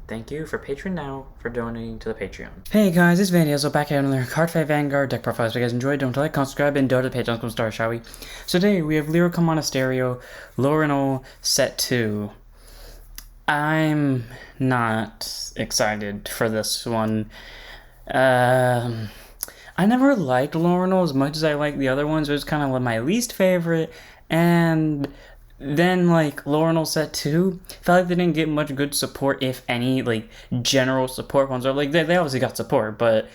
Thank you for Patreon now for donating to the Patreon. Hey guys, it's Grazioso back at another Heartfelt Vanguard deck profiles. If you guys enjoyed, don't like, subscribe, and go to the Patreon. Let's start, shall we? So today we have Lyrical Monasterio, Loronerol, Set 2. I'm not excited for this one. I never liked Loronerol as much as I liked the other ones. It was kind of my least favorite, and then, Loronerol Set 2, felt like they didn't get much good support, if any, general support ones. Or, they obviously got support, but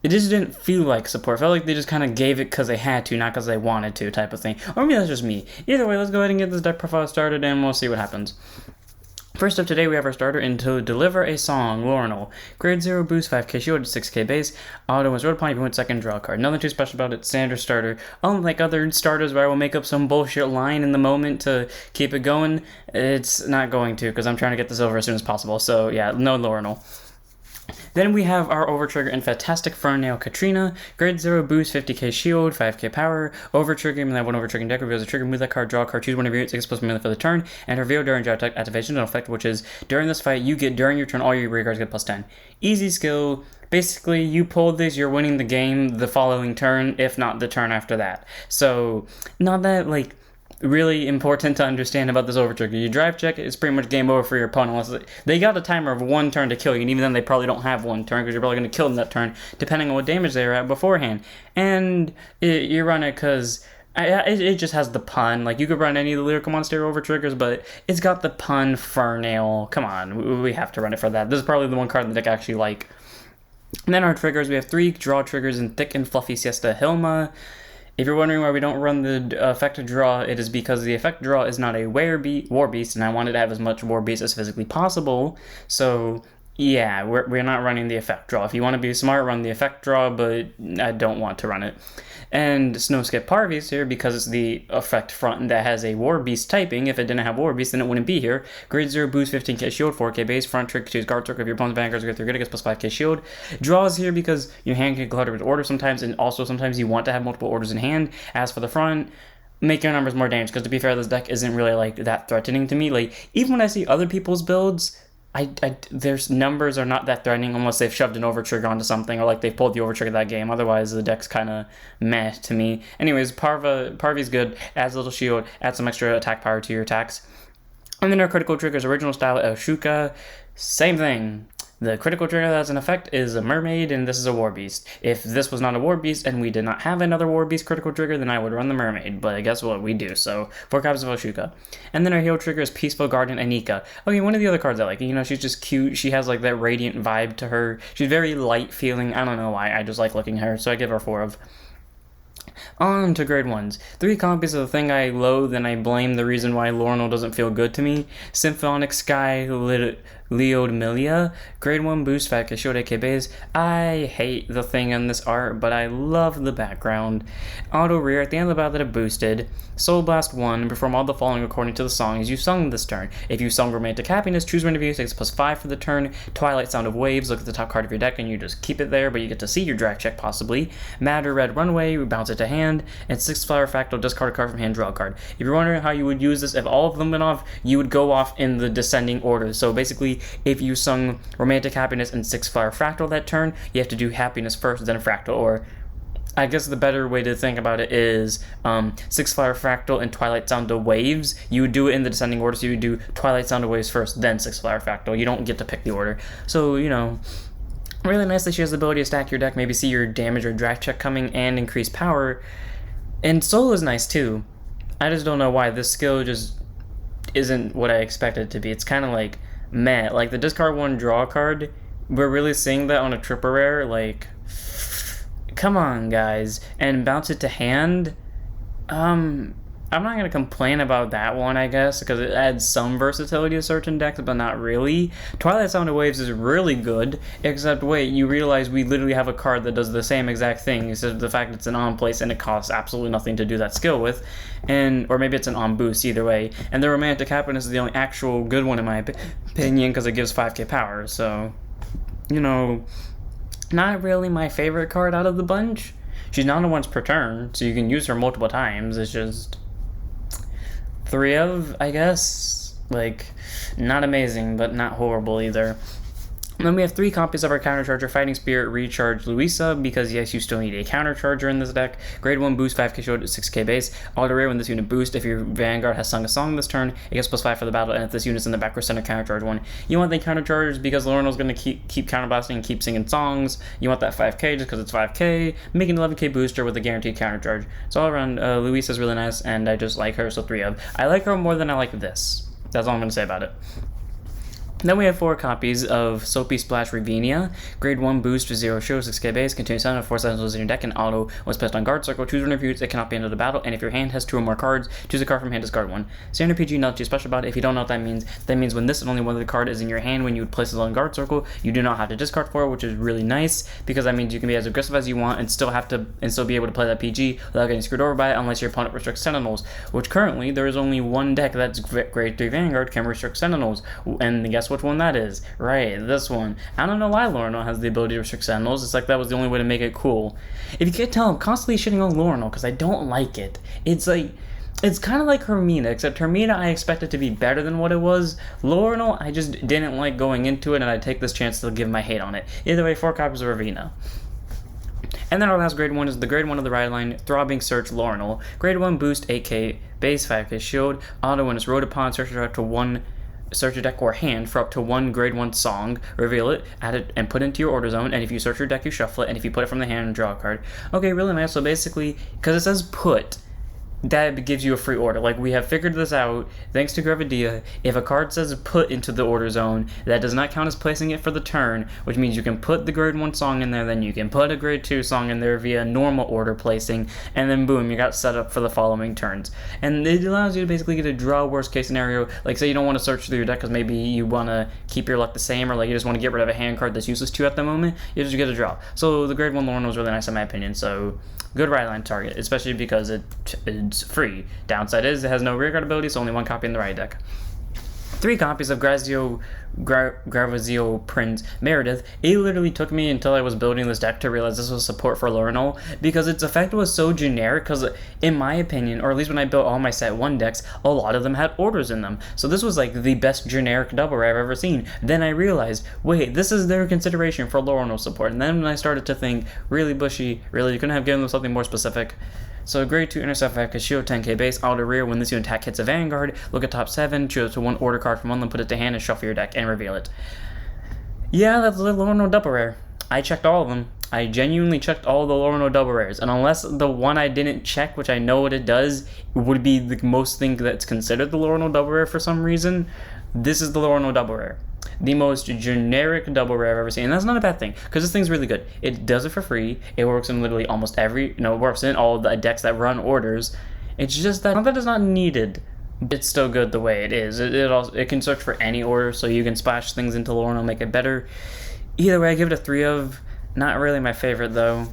it just didn't feel like support. It felt like they just kind of gave it because they had to, not because they wanted to, type of thing. Or maybe that's just me. Either way, let's go ahead and get this deck profile started, and we'll see what happens. First up today, we have our starter into Deliver a Song, Loronerol. Grade 0 boost, 5k shield, 6k base. Auto is road upon you went second, draw a card. Nothing too special about it, standard starter. Unlike other starters where I will make up some bullshit line in the moment to keep it going, it's not going to, because I'm trying to get this over as soon as possible. So yeah, no Loronerol. Then we have our Overtrigger and Fantastic Fur-nale Catrina. Grade 0 boost, 50k shield, 5k power. Overtrigger, and that one overtriggering deck reveals a trigger, move that card, draw a card, choose one of your 6 plus mana for the turn, and reveal during draw activation an effect, which is during this fight, you get during your turn, all your rear guards get plus 10. Easy skill. Basically, you pulled this, you're winning the game the following turn, if not the turn after that. So, not that, really important to understand about this Overtrigger. You drive check, it's pretty much game over for your opponent. Unless they got a timer of 1 turn to kill you, and even then they probably don't have 1 turn, because you're probably going to kill them that turn, depending on what damage they were at beforehand. And you run it because it just has the pun. You could run any of the Lyrical Monasterio Overtriggers, but it's got the pun Fur-nale. Come on, we have to run it for that. This is probably the one card in the deck I actually like. And then our triggers, we have 3 draw triggers in Thick and Fluffy Siesta, Hilma. If you're wondering why we don't run the effect draw, it is because the effect draw is not a war beast, and I wanted to have as much war beast as physically possible. So yeah, we're not running the effect draw. If you want to be smart, run the effect draw, but I don't want to run it. And Snowskip Parvy's here because it's the effect front that has a War Beast typing. If it didn't have War Beast, then it wouldn't be here. Grade 0 boost, 15k shield, 4k base. Front trick, choose guard trick of your opponent's vanguards, get 3 good, gets plus 5k shield. Draws here because your hand can clutter with order sometimes, and also sometimes you want to have multiple orders in hand. As for the front, make your numbers more damage, because to be fair, this deck isn't really that threatening to me. Even when I see other people's builds, their numbers are not that threatening unless they've shoved an Overtrigger onto something, or they've pulled the Overtrigger that game. Otherwise, the deck's kind of meh to me. Anyways, Parvy's good. Adds a little shield, adds some extra attack power to your attacks. And then our critical triggers, original style, Elshuka. Same thing. The critical trigger that has an effect is a mermaid, and this is a war beast. If this was not a war beast and we did not have another war beast critical trigger, then I would run the mermaid, but guess what, we do, so 4 copies of Elshuka. And then our heal trigger is Peaceful Guardian Anika. Okay, one of the other cards I like, she's just cute, she has that radiant vibe to her, she's very light feeling, I don't know why, I just like looking at her, so I give her 4 of. On to grade 1s. 3 copies of the thing I loathe, and I blame the reason why Loronerol doesn't feel good to me. Symphonic Sky, Liudmila. Grade 1 boost, 5k shield, 8k base. I hate the thing in this art, but I love the background. Auto rear, at the end of the battle that it boosted. Soul Blast 1, perform all the following according to the songs you sung this turn. If you sung Romantic Happiness, choose one of you, takes plus 5 for the turn. Twilight, Sound of Waves, look at the top card of your deck and you just keep it there, but you get to see your drag check possibly. Matter, Red Runway, bounce it to hand. And 6 Flower Fractale, discard a card from hand, draw a card. If you're wondering how you would use this, if all of them went off, you would go off in the descending order. So basically, if you sung Romantic Happiness and 6 Flower Fractale that turn, you have to do Happiness first, then Fractale, or I guess the better way to think about it is 6 Flower Fractale and Twilight Sound of Waves. You would do it in the descending order, so you would do Twilight Sound of Waves first, then 6 Flower Fractale. You don't get to pick the order. So, really nice that she has the ability to stack your deck, maybe see your damage or drag check coming, and increase power. And Soul is nice too. I just don't know why this skill just isn't what I expected it to be. It's kind of meh. The discard 1 draw card, we're really seeing that on a triple rare. Come on, guys. And bounce it to hand. I'm not going to complain about that one, I guess, because it adds some versatility to certain decks, but not really. Twilight Sound of Waves is really good, except, wait, you realize we literally have a card that does the same exact thing, except the fact it's an on-place and it costs absolutely nothing to do that skill with, or maybe it's an on-boost, either way. And the Romantic Happiness is the only actual good one in my opinion, because it gives 5k power, so, not really my favorite card out of the bunch. She's not a once per turn, so you can use her multiple times, it's just 3 of, I guess. Not amazing, but not horrible either. And then we have 3 copies of our countercharger, Fighting Spirit, Recharge, Louisa, because yes, you still need a countercharger in this deck. Grade 1 boost, 5k shield, 6k base. Auto rare when this unit boosts. If your Vanguard has sung a song this turn, it gets +5 for the battle, and if this unit's in the back row center, countercharge 1. You want the countercharge because Loronerol's going to keep counterblasting and keep singing songs. You want that 5k just because it's 5k. Make an 11k booster with a guaranteed countercharge. So all around, Louisa's really nice, and I just like her, so 3 of. I like her more than I like this. That's all I'm going to say about it. Then we have 4 copies of Soapy Splash Riviena. Grade 1 boost to 0 show, 6k base, continuous sound of 4 sentinels in your deck, and auto was placed on guard circle. Choose one of your units, it cannot be into the battle, and if your hand has 2 or more cards, choose a card from hand, discard 1. Standard PG, not too special about it. If you don't know what that means when this and only one of the card is in your hand when you would place it on guard circle, you do not have to discard for it, which is really nice, because that means you can be as aggressive as you want and still be able to play that PG without getting screwed over by it, unless your opponent restricts sentinels, which currently there is only one deck that's grade 3 Vanguard can restrict sentinels, and guess which one that is? Right, this one. I don't know why Loronerol has the ability to restrict sentinels. It's like that was the only way to make it cool. If you can't tell, I'm constantly shitting on Loronerol because I don't like it. It's kind of like Hermina, except Hermina I expected to be better than what it was. Loronerol, I just didn't like going into it, and I take this chance to give my hate on it. Either way, 4 copies of Riviena. And then our last grade 1 is the grade 1 of the ride line, Throbbing Search Loronerol. Grade 1 boost, 8k base, 5k shield. Auto when it's rode upon, search it up to 1. Search your deck or hand for up to 1 grade 1 song, reveal it, add it, and put it into your order zone, and if you search your deck, you shuffle it, and if you put it from the hand, draw a card. Okay, really nice. So basically, because it says put, that gives you a free order. Like, we have figured this out, thanks to Grazioso. If a card says put into the order zone, that does not count as placing it for the turn, which means you can put the grade 1 song in there, then you can put a grade 2 song in there via normal order placing, and then boom, you got set up for the following turns. And it allows you to basically get a draw worst case scenario. Like, say you don't want to search through your deck because maybe you want to keep your luck the same, or like you just want to get rid of a hand card that's useless to you at the moment, you just get a draw. So the grade 1 Loronerol was really nice in my opinion, so good ride line target, especially because it's free. Downside is it has no rear guard ability, so only 1 copy in the ride deck. 3 copies of Grazioso Prince Meredith. It literally took me until I was building this deck to realize this was support for Loronerol, because its effect was so generic, because in my opinion, or at least when I built all my set 1 decks, a lot of them had orders in them. So this was like the best generic double rare I've ever seen. Then I realized, wait, this is their consideration for Loronerol support. And then when I started to think, really Bushy, really, you couldn't have given them something more specific. So grade 2 intercept 5k shield, 10k base, auto rear. When this unit attack hits a Vanguard, look at top 7, choose 1 order card from one of them, put it to hand, and shuffle your deck, and reveal it. Yeah, that's the Loronerol double rare. I checked all of them. I genuinely checked all the Loronerol double rares, and unless the one I didn't check, which I know what it does, would be the most thing that's considered the Loronerol double rare for some reason, this is the Loronerol double rare. The most generic double rare I've ever seen, and that's not a bad thing, because this thing's really good. It does it for free. It works in literally almost it works in all the decks that run orders. It's just that it's not needed. It's still good the way it is. It can search for any order, so you can splash things into Loronerol, make it better. Either way, I give it a 3 of. Not really my favorite though.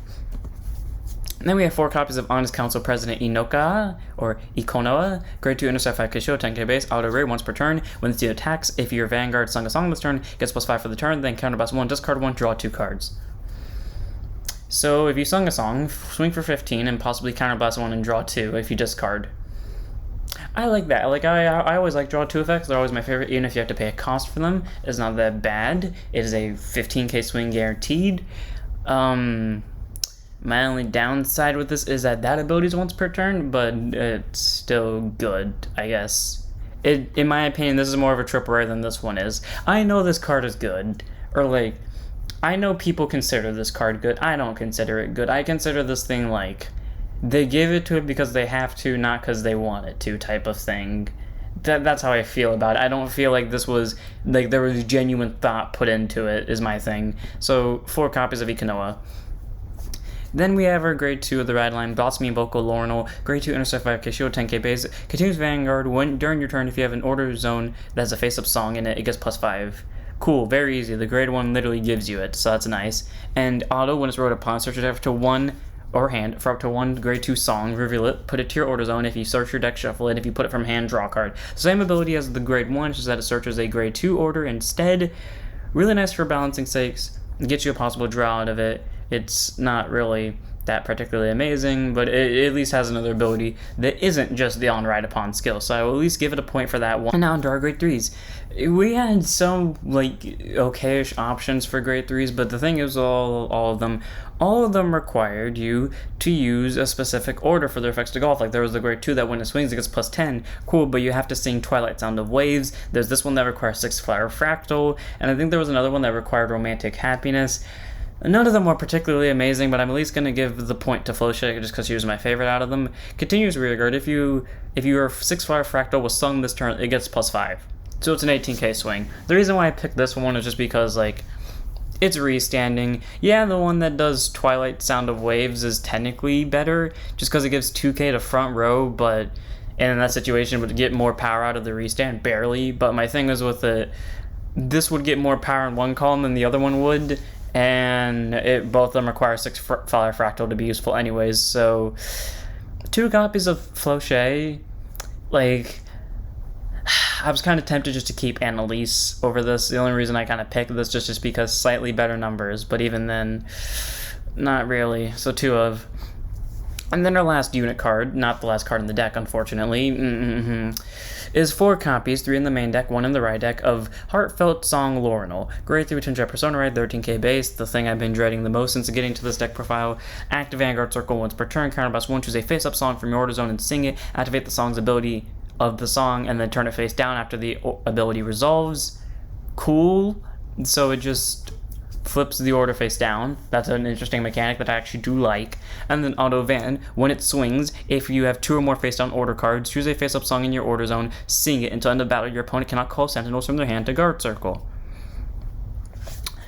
And then we have 4 copies of Honest Council President Enoka, or Eknoa. Grade 2 intercept 5k shield, 10k base, auto rare once per turn. When this unit attacks, if your Vanguard sung a song this turn, gets +5 for the turn, then counterblast 1, discard 1, draw 2 cards. So if you sung a song, swing for 15 and possibly counterblast 1 and draw 2 if you discard. I like that. I always like draw 2 effects. They're always my favorite, even if you have to pay a cost for them. It's not that bad. It is a 15k swing guaranteed. My only downside with this is that ability is once per turn, but it's still good, I guess. In my opinion, this is more of a triple rare than this one is. I know this card is good, or like, I know people consider this card good. I don't consider it good. I consider this thing like, they give it to it because they have to, not because they want it to, type of thing. That's how I feel about it. I don't feel like this was, like, there was genuine thought put into it, is my thing. So, 4 copies of Eknoa. Then we have our grade 2 of the ride line, Blossomy Vocal Loronerol, grade 2 intercept 5k shield, 10k base, continues Vanguard. During your turn, if you have an order zone that has a face-up song in it, it gets +5. Cool, very easy. The grade 1 literally gives you it, so that's nice. And auto, when it's wrote upon, search your deck to 1 or hand for up to 1 grade 2 song, reveal it, put it to your order zone. If you search your deck, shuffle it. If you put it from hand, draw a card. Same ability as the grade 1, just that it searches a grade 2 order instead. Really nice for balancing sakes. It gets you a possible draw out of it. It's not really that particularly amazing, but it at least has another ability that isn't just the on-ride upon skill, so I will at least give it a point for that one. And now onto our grade 3s. We had some, like, okayish options for grade 3s, but the thing is, all of them required you to use a specific order for their effects to go off. Like, there was the grade 2 that when it swings, it gets plus 10. Cool, but you have to sing Twilight Sound of Waves. There's this one that requires 6-flower Fractale, and I think there was another one that required Romantic Happiness. None of them were particularly amazing, but I'm at least going to give the point to Flowshake just because she was my favorite out of them. Continuous Rearguard. If your 6-flower Fractale was sung this turn, it gets plus 5. So it's an 18k swing. The reason why I picked this one is just because, like, it's restanding. Yeah, the one that does Twilight Sound of Waves is technically better, just because it gives 2k to front row, but in that situation would get more power out of the restand, barely. But my thing is with it, this would get more power in one column than the other one would, and both of them require 6-flower Fractale to be useful anyways, so 2 copies of Flowshake, like, I was kind of tempted just to keep Annalise over this. The only reason I kind of picked this just because slightly better numbers, but even then, not really. So 2 of. And then our last unit card, not the last card in the deck, unfortunately, is 4 copies, 3 in the main deck, 1 in the right deck, of Heartfelt Song Loronerol. Grade 3 Twin Jet Persona Ride, 13k base, the thing I've been dreading the most since getting to this deck profile. Active Vanguard Circle once per turn, counterblast 1, choose a face-up song from your order zone and sing it. Activate the song's ability of the song and then turn it face down after the ability resolves. Cool. So it just flips the order face down. That's an interesting mechanic that I actually do like. And then Auto Van, when it swings, if you have 2 or more face down order cards, choose a face up song in your order zone, sing it until end of battle. Your opponent cannot call sentinels from their hand to guard circle.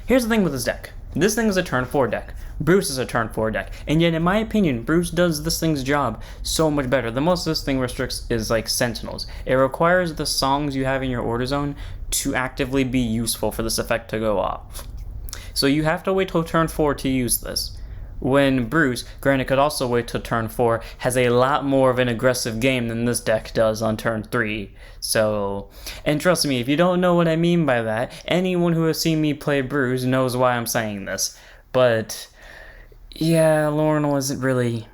Here's the thing with this deck. This thing is a turn 4 deck. Bruce is a turn 4 deck. And yet, in my opinion, Bruce does this thing's job so much better. The most this thing restricts is, like, Sentinels. It requires the songs you have in your order zone to actively be useful for this effect to go off. So you have to wait till turn 4 to use this. When Bruce, granted could also wait till turn 4, has a lot more of an aggressive game than this deck does on turn 3. So, and trust me, if you don't know what I mean by that, anyone who has seen me play Bruce knows why I'm saying this. But, yeah, Loronerol isn't really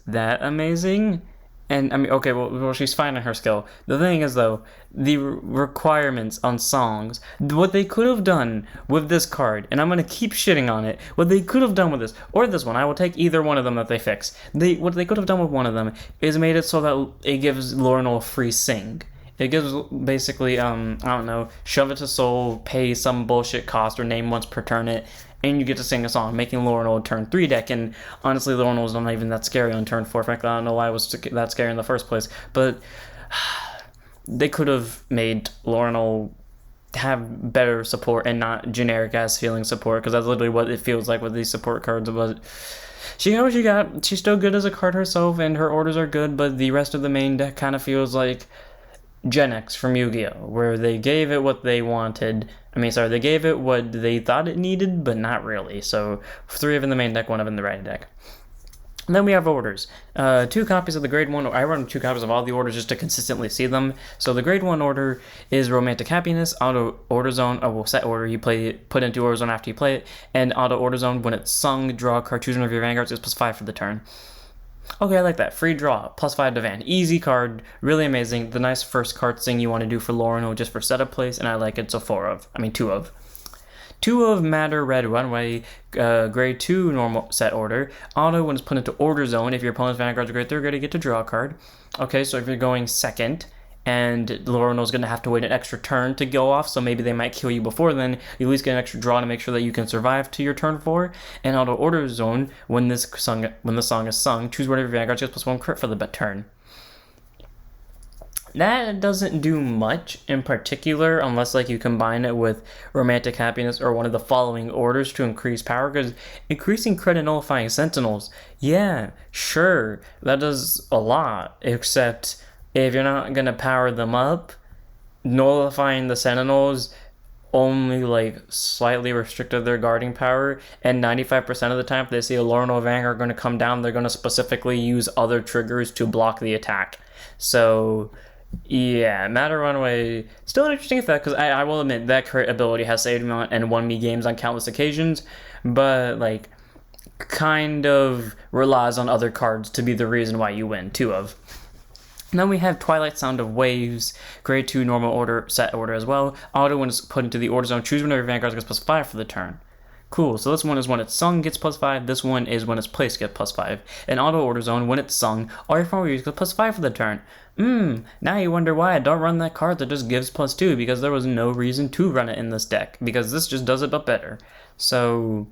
that amazing. And, I mean, okay, well, she's fine in her skill. The thing is, though, the requirements on songs, what they could have done with this card, and I'm going to keep shitting on it, what they could have done with this, or this one, I will take either one of them that they fix. What they could have done with one of them is made it so that it gives Loronerol a free sing. It gives, basically, I don't know, shove it to soul, pay some bullshit cost, or name once per turn it, and you get to sing a song, making Loronerol a turn 3 deck, and honestly, Loronerol is not even that scary on turn 4. Frankly, I don't know why it was that scary in the first place, but they could have made Loronerol have better support and not generic-ass feeling support, because that's literally what it feels like with these support cards, but she got what she got. She's still good as a card herself, and her orders are good, but the rest of the main deck kind of feels like Gen X from Yu-Gi-Oh!, where they gave it what they wanted. They gave it what they thought it needed, but not really. So, 3 of in the main deck, 1 of in the right deck. And then we have orders. 2 copies of the grade 1. I run 2 copies of all the orders just to consistently see them. So the grade 1 order is Romantic Happiness, Auto Order Zone, set order you put into Order Zone after you play it, and Auto Order Zone, when it's sung, draw a card, choose one of your vanguards, it's plus 5 for the turn. Okay, I like that. Free draw, plus 5 to Van. Easy card, really amazing. The nice first card thing you want to do for Loronerol just for setup plays, and I like it, so 2 of. 2 of Matter Red Runway, grade 2 normal set order. Auto, when it's put into Order Zone, if your opponent's Vanguard's a grade 3, you're going to get to draw a card. Okay, so if you're going second, and Loronerol's going to have to wait an extra turn to go off, so maybe they might kill you before then, you at least get an extra draw to make sure that you can survive to your turn 4. And Auto Order Zone, when the song is sung, choose whatever Vanguard gets plus 1 crit for the turn. That doesn't do much in particular unless you combine it with Romantic Happiness or one of the following orders to increase power, because increasing crit and nullifying sentinels, yeah, sure, that does a lot, except if you're not going to power them up, nullifying the sentinels only slightly restricted their guarding power, and 95% of the time if they see a Loronerol Vanguard going to come down, they're going to specifically use other triggers to block the attack. So yeah, Matter Runaway, still an interesting effect, because I will admit that crit ability has saved me and won me games on countless occasions, but kind of relies on other cards to be the reason why you win, 2 of. And then we have Twilight, Sound of Waves, grade 2 normal order, set order as well. Auto, when it's put into the order zone, choose one of your vanguards gets +5 for the turn. Cool, so this one is when it's sung gets +5, this one is when it's placed gets +5. In auto order zone, when it's sung, all your form get +5 for the turn. Now you wonder why I don't run that card that just gives +2, because there was no reason to run it in this deck, because this just does it but better. So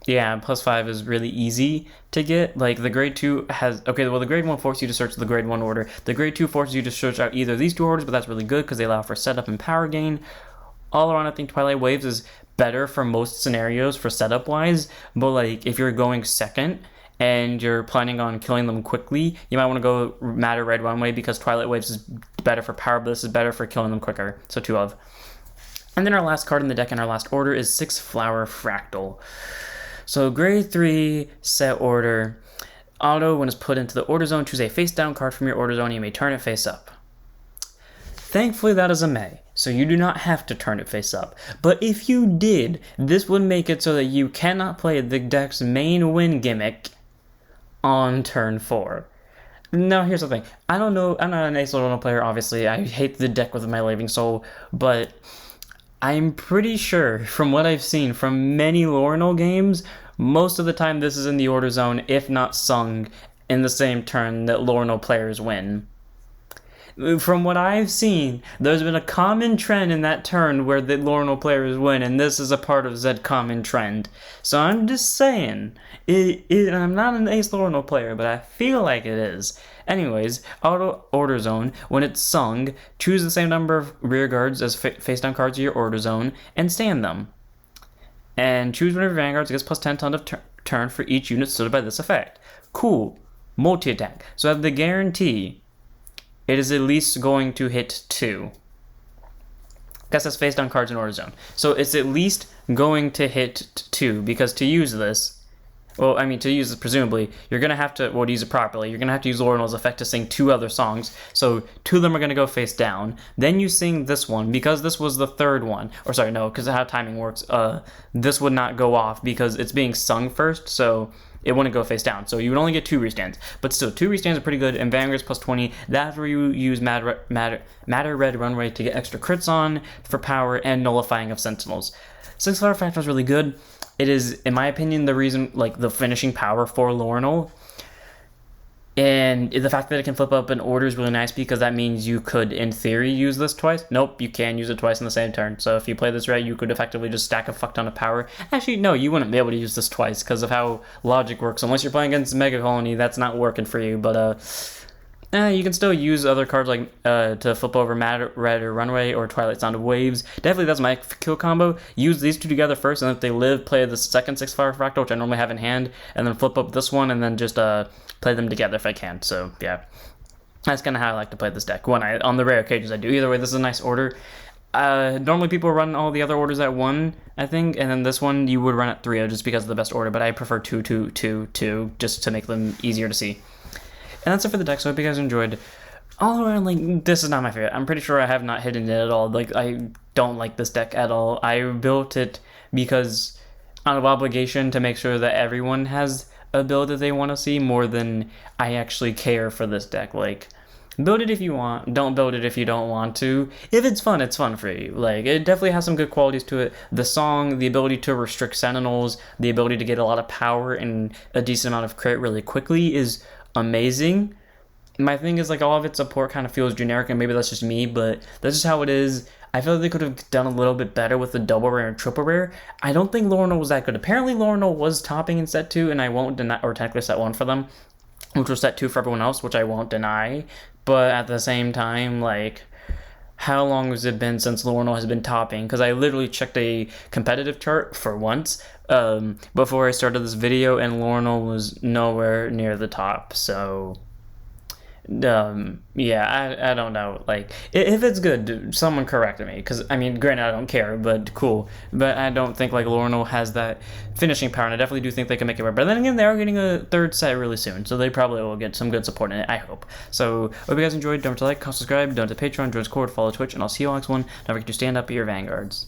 yeah, +5 is really easy to get. Like, the grade 2 has... Okay, well, the grade 1 forces you to search the grade 1 order. The grade 2 forces you to search out either of these 2 orders, but that's really good because they allow for setup and power gain. All around, I think Twilight Waves is better for most scenarios for setup-wise, but, like, if you're going second and you're planning on killing them quickly, you might want to go Matter Red Runway because Twilight Waves is better for power, but this is better for killing them quicker. So 2 of. And then our last card in the deck in our last order is 6 Flower Fractale. So grade 3, set order, auto, when it's put into the order zone, choose a face down card from your order zone, you may turn it face up. Thankfully that is a may, so you do not have to turn it face up. But if you did, this would make it so that you cannot play the deck's main win gimmick on turn 4. Now here's the thing, I don't know, I'm not an ace Loronerol player, obviously, I hate the deck with my living soul, but I'm pretty sure, from what I've seen from many Loronerol games, most of the time this is in the order zone, if not sung, in the same turn that Loronerol players win. From what I've seen, there's been a common trend in that turn where the Loronerol players win, and this is a part of that common trend. So I'm just saying, I'm not an ace Loronerol player, but I feel like it is. Anyways, auto order zone, when it's sung, choose the same number of rear guards as face down cards of your order zone, and stand them. And choose one of your vanguards gets +10 ton of turn for each unit stood by this effect. Cool. Multi-attack. So I have the guarantee it is at least going to hit 2. Guess that's face down cards in order zone. So it's at least going to hit 2, because to use this, well, I mean, to use this, presumably, you're going to have to, well, to use it properly, you're going to have to use Loronerol's effect to sing 2 other songs. So 2 of them are going to go face down. Then you sing this one, because this was the 3rd one. Or sorry, no, because of how timing works, this would not go off because it's being sung first, so it wouldn't go face down. So you would only get 2 restands. But still, 2 restands are pretty good, and Vanguard's +20. That's where you use Matter Red Runway to get extra crits on for power and nullifying of Sentinels. 6 Flower Fractale is really good. It is, in my opinion, the reason, like, the finishing power for Loronerol. And the fact that it can flip up an order is really nice because that means you could, in theory, use this twice. Nope, you can use it twice in the same turn. So if you play this right, you could effectively just stack a fuck ton of power. Actually, no, you wouldn't be able to use this twice because of how logic works. Unless you're playing against Mega Colony, that's not working for you. But, you can still use other cards like to flip over Matter Red or Runway or Twilight Sound of Waves. Definitely that's my kill combo. Use these 2 together first, and if they live, play the second 6 Flower Fractale, which I normally have in hand, and then flip up this one, and then just play them together if I can. So yeah, that's kind of how I like to play this deck. On the rare occasions I do. Either way, this is a nice order. Normally people run all the other orders at 1, I think, and then this one you would run at 3 just because of the best order, but I prefer 2, 2, 2, 2, just to make them easier to see. And that's it for the deck, so I hope you guys enjoyed. All around, like, this is not my favorite. I'm pretty sure I have not hidden it at all. Like, I don't like this deck at all. I built it because out of obligation to make sure that everyone has a build that they want to see more than I actually care for this deck. Like, build it if you want, don't build it if you don't want to. If it's fun for you. Like, it definitely has some good qualities to it. The song, the ability to restrict Sentinels, the ability to get a lot of power and a decent amount of crit really quickly is amazing. My thing is, like, all of its support kind of feels generic, and maybe that's just me, but that's just how it is. I feel like they could have done a little bit better with the double rare and triple rare. I don't think Loronerol was that good. Apparently Loronerol was topping in set 2, and I won't deny, or technically set 1 for them, which was set 2 for everyone else, which I won't deny. But at the same time, like, how long has it been since Loronerol has been topping? Because I literally checked a competitive chart for once before I started this video, and Loronerol was nowhere near the top. So yeah, I don't know. Like, if it's good, someone correct me, because I mean, granted, I don't care, but cool. But I don't think like Loronerol has that finishing power, and I definitely do think they can make it work. But then again, they are getting a 3rd set really soon, so they probably will get some good support in it, I hope. So hope you guys enjoyed. Don't forget to like, comment, subscribe, donate to Patreon, join Discord, follow Twitch, and I'll see you all next one. Don't forget to stand up at your vanguards.